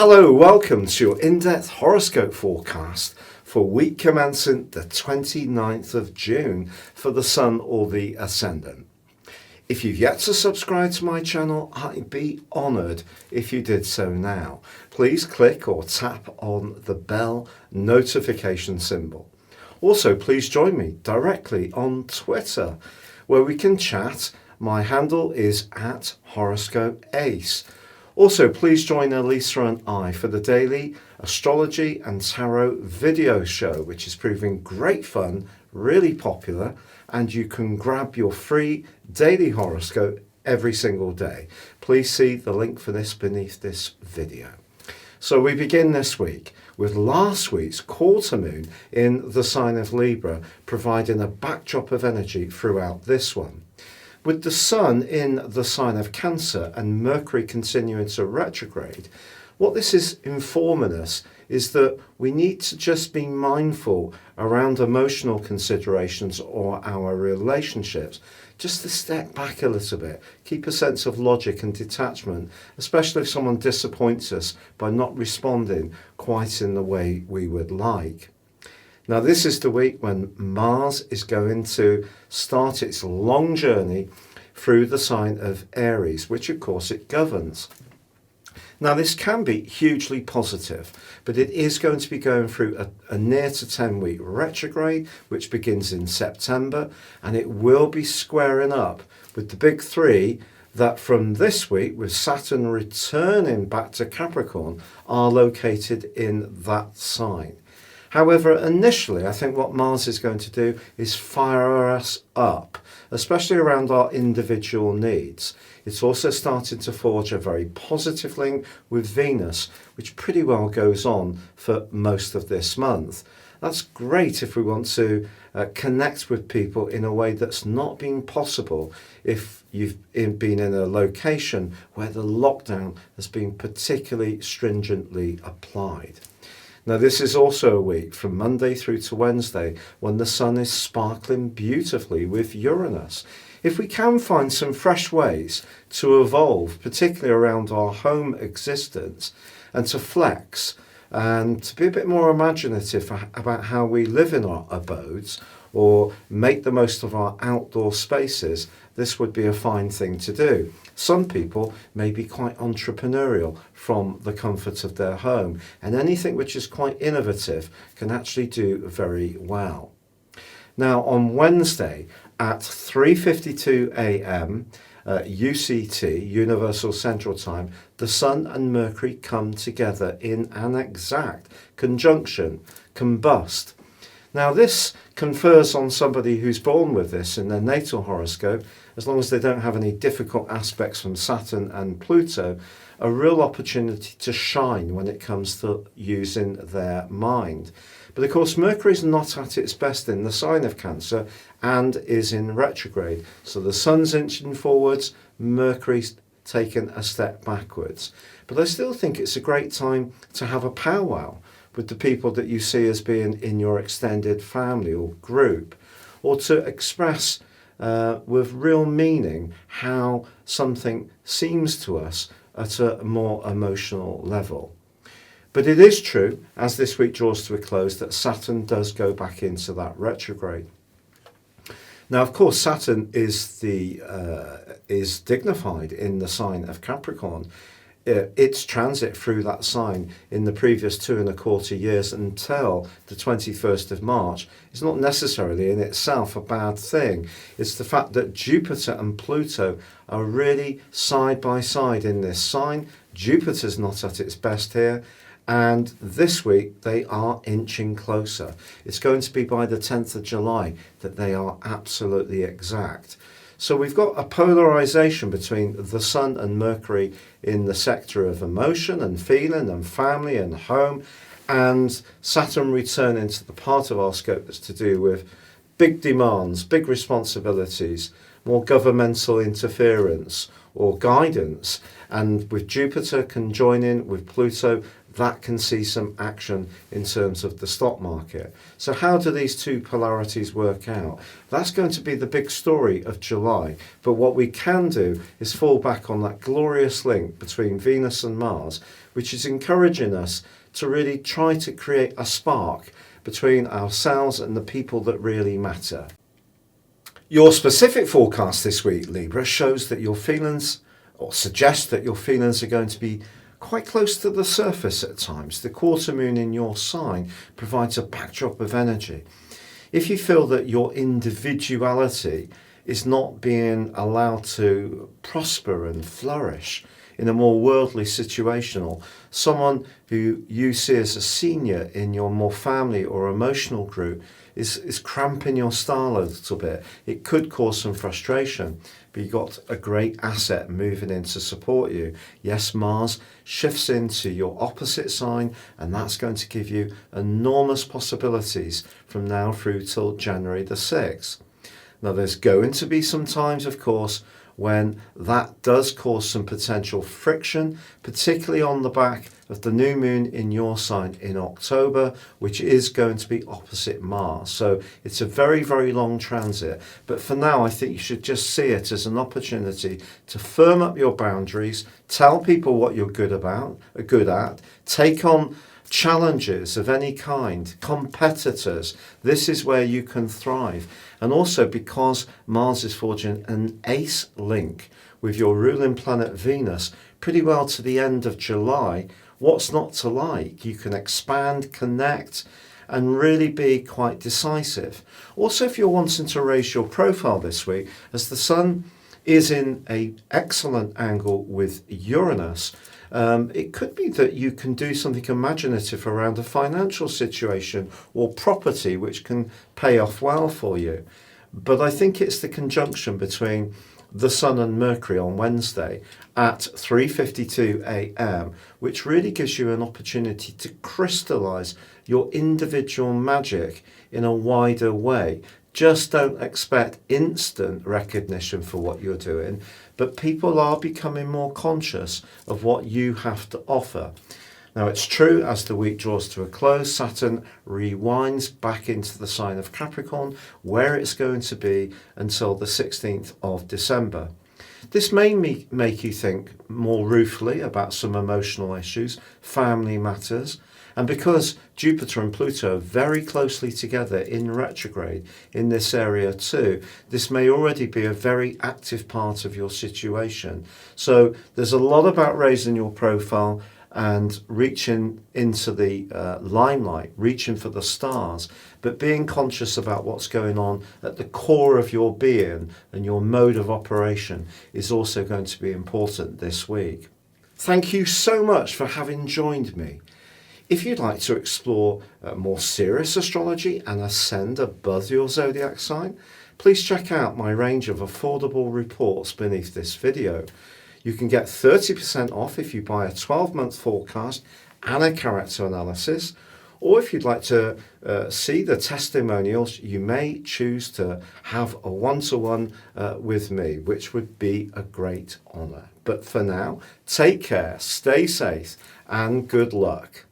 Hello, welcome to your in-depth horoscope forecast for week commencing the 29th of June for the Sun or the Ascendant. If you've yet to subscribe to my channel, I'd be honoured if you did so now. Please click or tap on the bell notification symbol. Also, please join me directly on Twitter, where we can chat. My handle is @HoroscopeAce. Also, please join Elisa and I for the daily astrology and tarot video show, which is proving great fun, really popular, and you can grab your free daily horoscope every single day. Please see the link for this beneath this video. So we begin this week with last week's quarter moon in the sign of Libra, providing a backdrop of energy throughout this one. With the Sun in the sign of Cancer and Mercury continuing to retrograde, what this is informing us is that we need to just be mindful around emotional considerations or our relationships, just to step back a little bit, keep a sense of logic and detachment, especially if someone disappoints us by not responding quite in the way we would like. Now, this is the week when Mars is going to start its long journey through the sign of Aries, which of course it governs. Now, this can be hugely positive, but it is going to be going through a near to 10-week retrograde, which begins in September, and it will be squaring up with the big three that from this week, with Saturn returning back to Capricorn, are located in that sign. However, initially, I think what Mars is going to do is fire us up, especially around our individual needs. It's also started to forge a very positive link with Venus, which pretty well goes on for most of this month. That's great if we want to connect with people in a way that's not been possible if you've been in a location where the lockdown has been particularly stringently applied. Now, this is also a week from Monday through to Wednesday when the Sun is sparkling beautifully with Uranus. If we can find some fresh ways to evolve, particularly around our home existence, and to flex and to be a bit more imaginative about how we live in our abodes or make the most of our outdoor spaces, this would be a fine thing to do. Some people may be quite entrepreneurial from the comfort of their home, and anything which is quite innovative can actually do very well. Now, on Wednesday at 3:52 a.m. UCT, Universal Central Time, the Sun and Mercury come together in an exact conjunction, combust. Now, this confers on somebody who's born with this in their natal horoscope, as long as they don't have any difficult aspects from Saturn and Pluto, a real opportunity to shine when it comes to using their mind. But of course, Mercury is not at its best in the sign of Cancer and is in retrograde. So the Sun's inching forwards, Mercury's taken a step backwards. But I still think it's a great time to have a powwow with the people that you see as being in your extended family or group, or to express with real meaning how something seems to us at a more emotional level. But it is true, as this week draws to a close, that Saturn does go back into that retrograde. Now, of course, Saturn is dignified in the sign of Capricorn. Its transit through that sign in the previous 2.25 years until the 21st of March is not necessarily in itself a bad thing. It's the fact that Jupiter and Pluto are really side by side in this sign. Jupiter's not at its best here, and this week they are inching closer. It's going to be by the 10th of July that they are absolutely exact. So we've got a polarization between the Sun and Mercury in the sector of emotion and feeling and family and home, and Saturn returning to the part of our scope that's to do with big demands, big responsibilities, more governmental interference or guidance, and with Jupiter conjoining with Pluto that can see some action in terms of the stock market. So how do these two polarities work out? That's going to be the big story of July. But what we can do is fall back on that glorious link between Venus and Mars, which is encouraging us to really try to create a spark between ourselves and the people that really matter. Your specific forecast this week, Libra, shows that your feelings, or suggests that your feelings are going to be quite close to the surface at times. The quarter moon in your sign provides a backdrop of energy. If you feel that your individuality is not being allowed to prosper and flourish in a more worldly situation, or someone who you see as a senior in your more family or emotional group is cramping your style a little bit, it could cause some frustration. But you've got a great asset moving in to support you. Yes, Mars shifts into your opposite sign, and that's going to give you enormous possibilities from now through till January the 6th. Now, there's going to be some times, of course, when that does cause some potential friction, particularly on the back of the new moon in your sign in October, which is going to be opposite Mars. So it's a very, very long transit. But for now, I think you should just see it as an opportunity to firm up your boundaries, tell people what you're good at, take on challenges of any kind, competitors. This is where you can thrive. And also because Mars is forging an ace link with your ruling planet Venus pretty well to the end of July, what's not to like? You can expand, connect, and really be quite decisive. Also, if you're wanting to raise your profile this week, as the Sun is in an excellent angle with Uranus, it could be that you can do something imaginative around a financial situation or property which can pay off well for you. But I think it's the conjunction between the Sun and Mercury on Wednesday at 3:52 a.m. which really gives you an opportunity to crystallize your individual magic in a wider way. Just don't expect instant recognition for what you're doing, but people are becoming more conscious of what you have to offer. Now, it's true, as the week draws to a close, Saturn rewinds back into the sign of Capricorn, where it's going to be until the 16th of December. This may make you think more ruefully about some emotional issues, family matters, and because Jupiter and Pluto are very closely together in retrograde in this area too, this may already be a very active part of your situation. So there's a lot about raising your profile and reaching into the limelight, reaching for the stars, but being conscious about what's going on at the core of your being and your mode of operation is also going to be important this week. Thank you so much for having joined me. If you'd like to explore more serious astrology and ascend above your zodiac sign, please check out my range of affordable reports beneath this video. You can get 30% off if you buy a 12-month forecast and a character analysis, or if you'd like to see the testimonials, you may choose to have a one-to-one with me, which would be a great honour. But for now, take care, stay safe, and good luck.